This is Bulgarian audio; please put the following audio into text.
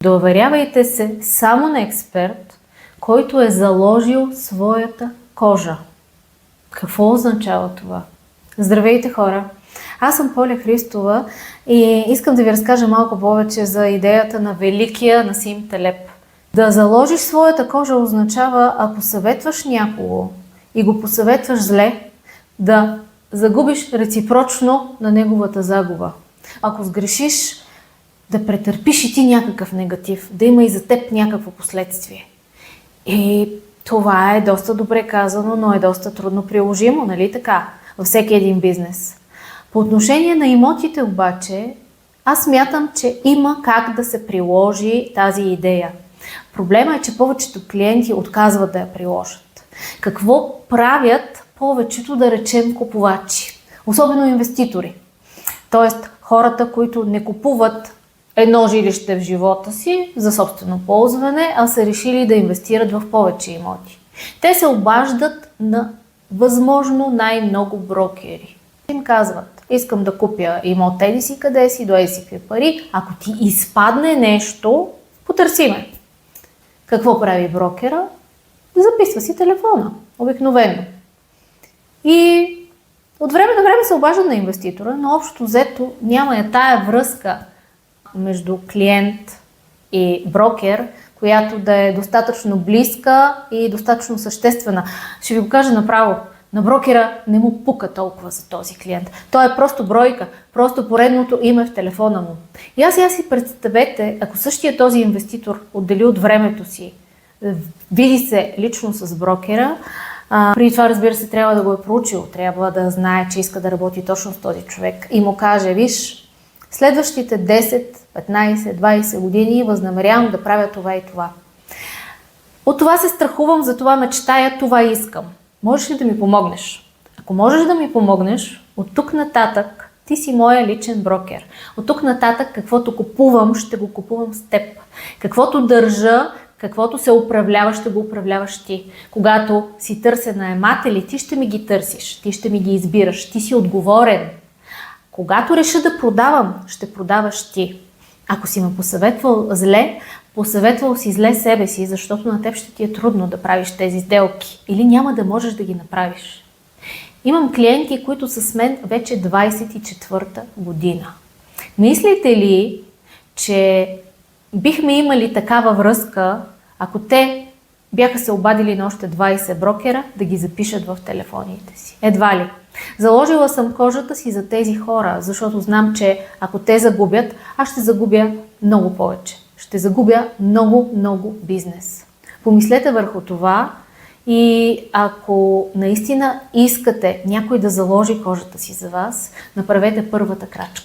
Доверявайте се само на експерт, който е заложил своята кожа. Какво означава това? Здравейте, хора! Аз съм Поля Христова и искам да ви разкажа малко повече за идеята на великия Насим Талеб. Да заложиш своята кожа означава, ако съветваш някого и го посъветваш зле, да загубиш реципрочно на неговата загуба. Ако сгрешиш, да претърпиш и ти някакъв негатив, да има и за теб някакво последствие. И това е доста добре казано, но е доста трудно приложимо, нали така, във всеки един бизнес. По отношение на имотите обаче, аз смятам, че има как да се приложи тази идея. Проблема е, че повечето клиенти отказват да я приложат. Какво правят повечето, да речем, купувачи? Особено инвеститори. Тоест хората, които не купуват едно жилище в живота си за собствено ползване, а са решили да инвестират в повече имоти. Те се обаждат на възможно най-много брокери. Им казват: искам да купя имот еди си къде си, до еди си какви пари, ако ти изпадне нещо, потърси ме. Какво прави брокера? Записва си телефона, обикновено. И от време на време се обажда на инвеститора, но общо взето няма я тая връзка между клиент и брокер, която да е достатъчно близка и достатъчно съществена. Ще ви го кажа направо. На брокера не му пука толкова за този клиент. Той е просто бройка, просто поредното име в телефона му. И аз си представете, ако същия този инвеститор отдели от времето си, види се лично с брокера, преди това, разбира се, трябва да го е проучил, трябва да знае, че иска да работи точно с този човек и му каже: виж, следващите 10, 15, 20 години възнамерявам да правя това и това. От това се страхувам, за това мечтая, това искам. Можеш ли да ми помогнеш? Ако можеш да ми помогнеш, от тук нататък ти си моя личен брокер. От тук нататък каквото купувам, ще го купувам с теб. Каквото държа, каквото се управлява, ще го управляваш ти. Когато си търся наематели, ти ще ми ги търсиш, ти ще ми ги избираш, ти си отговорен. Когато реша да продавам, ще продаваш ти. Ако си ме посъветвал зле, посъветвал си зле себе си, защото на теб ще ти е трудно да правиш тези сделки или няма да можеш да ги направиш. Имам клиенти, които са с мен вече 24-та година. Мислите ли, че бихме имали такава връзка, ако те бяха се обадили на още 20 брокера да ги запишат в телефоните си? Едва ли. Заложила съм кожата си за тези хора, защото знам, че ако те загубят, аз ще загубя много повече. Ще загубя много бизнес. Помислете върху това и ако наистина искате някой да заложи кожата си за вас, направете първата крачка.